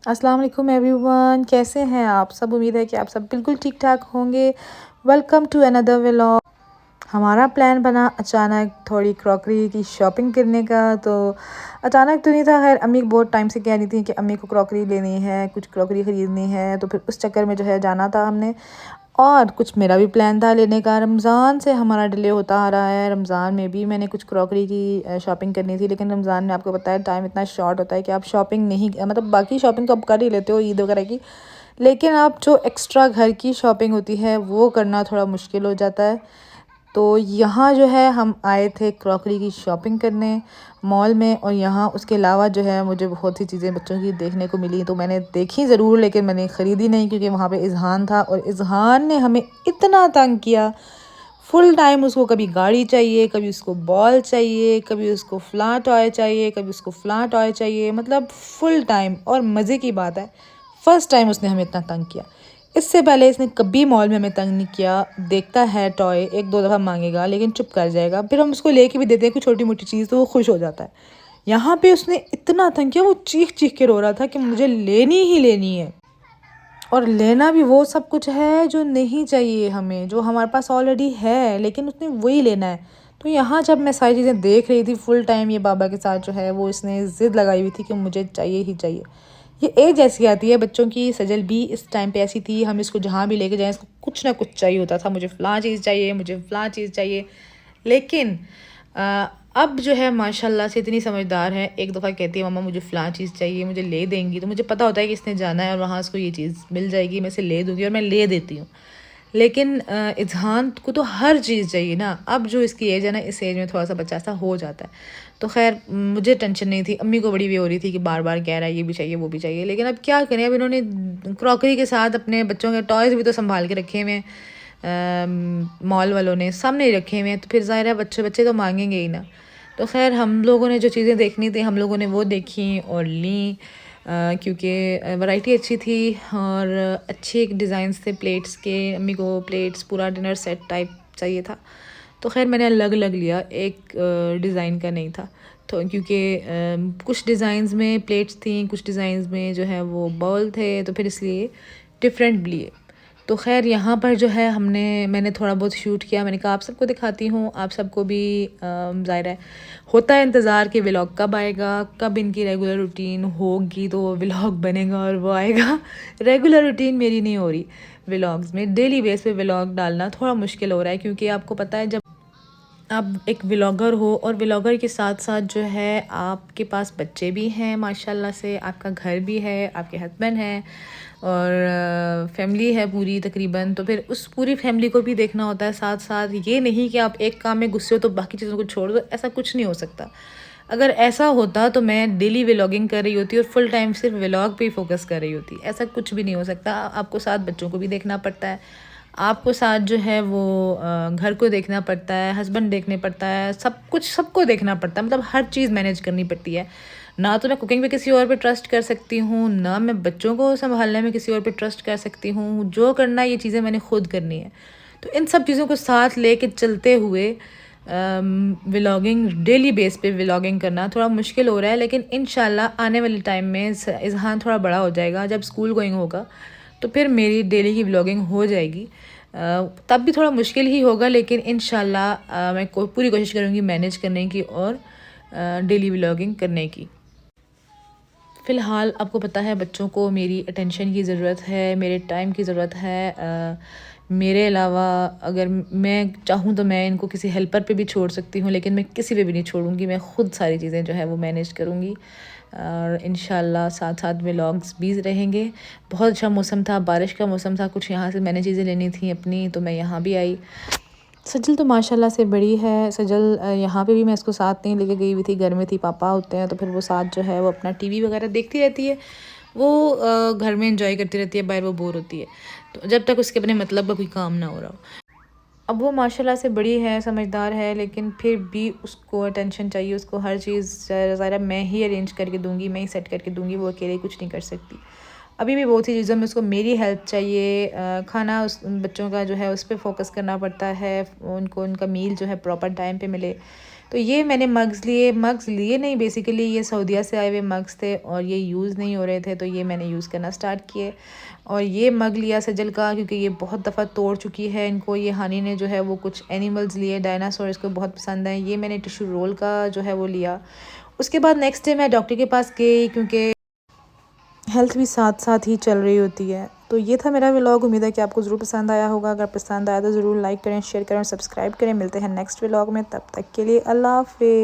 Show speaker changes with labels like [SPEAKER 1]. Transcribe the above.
[SPEAKER 1] अस्सलाम वालेकुम एवरीवन, कैसे हैं आप सब। उम्मीद है कि आप सब बिल्कुल ठीक ठाक होंगे। Welcome to another vlog. हमारा प्लान बना अचानक थोड़ी क्रॉकरी की शॉपिंग करने का। तो अचानक तो नहीं था, खैर अम्मी बहुत टाइम से कह रही थी कि अम्मी को क्रॉकरी लेनी है, कुछ क्रॉकरी ख़रीदनी है, तो फिर उस चक्कर में जो है जाना था हमने। और कुछ मेरा भी प्लान था लेने का। रमज़ान से हमारा डिले होता आ रहा है। रमज़ान में भी मैंने कुछ क्रॉकरी की शॉपिंग करनी थी, लेकिन रमज़ान में आपको पता है टाइम इतना शॉर्ट होता है कि आप शॉपिंग नहीं, मतलब बाकी शॉपिंग तो आप कर ही लेते हो ईद वगैरह की, लेकिन आप जो एक्स्ट्रा घर की शॉपिंग होती है वो करना थोड़ा मुश्किल हो जाता है। तो यहाँ जो है हम आए थे क्रॉकरी की शॉपिंग करने मॉल में, और यहाँ उसके अलावा जो है मुझे बहुत सी चीज़ें बच्चों की देखने को मिली। तो मैंने देखी ज़रूर, लेकिन मैंने ख़रीदी नहीं, क्योंकि वहाँ पे इज़हान था और इज़हान ने हमें इतना तंग किया। फुल टाइम उसको कभी गाड़ी चाहिए, कभी उसको बॉल चाहिए, कभी उसको फ़लाँ टॉय चाहिए, कभी उसको फ़लाँ टॉय चाहिए, मतलब फुल टाइम। और मज़े की बात है, फ़र्स्ट टाइम उसने हमें इतना तंग किया। इससे पहले इसने कभी मॉल में हमें तंग नहीं किया। देखता है टॉय, एक दो दफ़ा मांगेगा लेकिन चुप कर जाएगा, फिर हम उसको लेके भी देते हैं कोई छोटी मोटी चीज़ तो वो खुश हो जाता है। यहाँ पे उसने इतना तंग किया, वो चीख चीख के रो रहा था कि मुझे लेनी ही लेनी है। और लेना भी वो सब कुछ है जो नहीं चाहिए हमें, जो हमारे पास ऑलरेडी है, लेकिन उसने वही लेना है। तो यहाँ जब मैं सारी चीज़ें देख रही थी फुल टाइम, ये बाबा के साथ जो है वो इसने ज़िद लगाई हुई थी कि मुझे चाहिए ही चाहिए। ये एज ऐसी आती है बच्चों की। सजल भी इस टाइम पे ऐसी थी, हम इसको जहाँ भी लेके जाएं इसको कुछ ना कुछ चाहिए होता था। मुझे फ़लाँ चीज़ चाहिए, मुझे फ़लाँ चीज़ चाहिए। लेकिन अब जो है माशाल्लाह से इतनी समझदार है। एक दफ़ा कहती है मम्मा मुझे फ़लाँ चीज़ चाहिए, मुझे ले देंगी, तो मुझे पता होता है कि इसने जाना है और वहाँ इसको ये चीज़ मिल जाएगी, मैं इसे ले दूँगी और मैं ले देती हूँ। लेकिन इज़हान को तो हर चीज़ चाहिए ना। अब जो इसकी एज है ना, इस एज में थोड़ा सा बच्चा ऐसा हो जाता है। तो खैर मुझे टेंशन नहीं थी, अम्मी को बड़ी भी हो रही थी कि बार बार कह रहा है ये भी चाहिए वो भी चाहिए। लेकिन अब क्या करें, अब इन्होंने क्रॉकरी के साथ अपने बच्चों के टॉयज़ भी तो संभाल के रखे हुए हैं। मॉल वालों ने सामने ही रखे हुए हैं, तो फिर ज़ाहिर है बच्चे बच्चे तो मांगेंगे ही ना। तो खैर हम लोगों ने जो चीज़ें देखनी थी हम लोगों ने वो देखी और ली, क्योंकि वैरायटी अच्छी थी और अच्छे एक डिज़ाइंस थे प्लेट्स के। अम्मी को प्लेट्स पूरा डिनर सेट टाइप चाहिए था, तो खैर मैंने अलग अलग लिया, एक डिज़ाइन का नहीं था। तो क्योंकि कुछ डिज़ाइंस में प्लेट्स थी, कुछ डिज़ाइंस में जो है वो बाउल थे, तो फिर इसलिए डिफरेंट लिए। तो खैर यहाँ पर जो है मैंने थोड़ा बहुत शूट किया। मैंने कहा आप सबको दिखाती हूँ, आप सबको भी ज़ाहिर है होता है इंतज़ार कि व्लॉग कब आएगा, कब इनकी रेगुलर रूटीन होगी तो वो व्लॉग बनेगा और वो आएगा। रेगुलर रूटीन मेरी नहीं हो रही व्लॉग्स में। डेली बेस पे व्लॉग डालना थोड़ा मुश्किल हो रहा है, क्योंकि आपको पता है जब आप एक व्लॉगर हो और व्लॉगर के साथ साथ जो है आपके पास बच्चे भी हैं माशाल्लाह से, आपका घर भी है, आपके हस्बैंड हैं और फैमिली है पूरी तकरीबन, तो फिर उस पूरी फैमिली को भी देखना होता है साथ साथ। ये नहीं कि आप एक काम में गुस्से हो तो बाकी चीज़ों को छोड़ दो, ऐसा कुछ नहीं हो सकता। अगर ऐसा होता तो मैं डेली व्लॉगिंग कर रही होती और फुल टाइम सिर्फ व्लॉग पे ही फोकस कर रही होती। ऐसा कुछ भी नहीं हो सकता। आपको साथ बच्चों को भी देखना पड़ता है, आपको साथ जो है वो घर को देखना पड़ता है, हस्बैंड देखने पड़ता है, सब कुछ सबको देखना पड़ता है, मतलब हर चीज़ मैनेज करनी पड़ती है। ना तो मैं कुकिंग पे किसी और पे ट्रस्ट कर सकती हूँ, ना मैं बच्चों को संभालने में किसी और पे ट्रस्ट कर सकती हूँ। जो करना है ये चीज़ें मैंने खुद करनी है। तो इन सब चीज़ों को साथ लेके चलते हुए व्लॉगिंग, डेली बेस पे व्लॉगिंग करना थोड़ा मुश्किल हो रहा है। लेकिन इंशाल्लाह आने वाले टाइम में इज़हान थोड़ा बड़ा हो जाएगा, जब स्कूल गोइंग होगा तो फिर मेरी डेली की व्लॉगिंग हो जाएगी। तब भी थोड़ा मुश्किल ही होगा, लेकिन इंशाल्लाह मैं पूरी कोशिश करूँगी मैनेज करने की और डेली व्लॉगिंग करने की। फ़िलहाल आपको पता है बच्चों को मेरी अटेंशन की ज़रूरत है, मेरे टाइम की ज़रूरत है। मेरे अलावा अगर मैं चाहूँ तो मैं इनको किसी हेल्पर पे भी छोड़ सकती हूँ, लेकिन मैं किसी पे भी नहीं छोड़ूंगी। मैं ख़ुद सारी चीज़ें जो है वो मैनेज करूँगी और इंशाल्लाह साथ साथ व्लॉग्स भी रहेंगे। बहुत अच्छा मौसम था, बारिश का मौसम था, कुछ यहाँ से मैंने चीज़ें लेनी थी अपनी, तो मैं यहाँ भी आई। सजल तो माशाल्लाह से बड़ी है। सजल यहाँ पे भी मैं इसको साथ नहीं लेके गई हुई थी, घर में थी, पापा होते हैं तो फिर वो साथ जो है वो अपना टीवी वगैरह देखती रहती है। वो घर में एंजॉय करती रहती है, बाहर वो बोर होती है, तो जब तक उसके अपने मतलब का कोई काम ना हो रहा हो। अब वो माशाल्लाह से बड़ी है, समझदार है, लेकिन फिर भी उसको अटेंशन चाहिए, उसको हर चीज़ ज़ाहिर मैं ही अरेंज करके दूँगी, मैं ही सेट करके दूँगी, वो अकेले कुछ नहीं कर सकती। अभी भी बहुत सी चीज़ों में उसको मेरी हेल्प चाहिए। खाना उस बच्चों का जो है उस पर फोकस करना पड़ता है, उनको उनका मील जो है प्रॉपर टाइम पे मिले। तो ये मैंने मग्स लिए नहीं, बेसिकली ये सऊदीया से आए हुए मग्स थे और ये यूज़ नहीं हो रहे थे, तो ये मैंने यूज़ करना स्टार्ट किए। और ये मग लिया सजल का, क्योंकि ये बहुत दफ़ा तोड़ चुकी है इनको। ये हानी ने जो है वो कुछ एनिमल्स लिए, डायनासोर इसको बहुत पसंद है। ये मैंने टिश्यू रोल का जो है वो लिया। उसके बाद नेक्स्ट डे मैं डॉक्टर के पास गई, क्योंकि हेल्थ भी साथ साथ ही चल रही होती है। तो ये था मेरा व्लॉग। उम्मीद है कि आपको ज़रूर पसंद आया होगा। अगर पसंद आया तो ज़रूर लाइक करें, शेयर करें और सब्सक्राइब करें। मिलते हैं नेक्स्ट व्लॉग में, तब तक के लिए अल्लाह हाफ़िज़।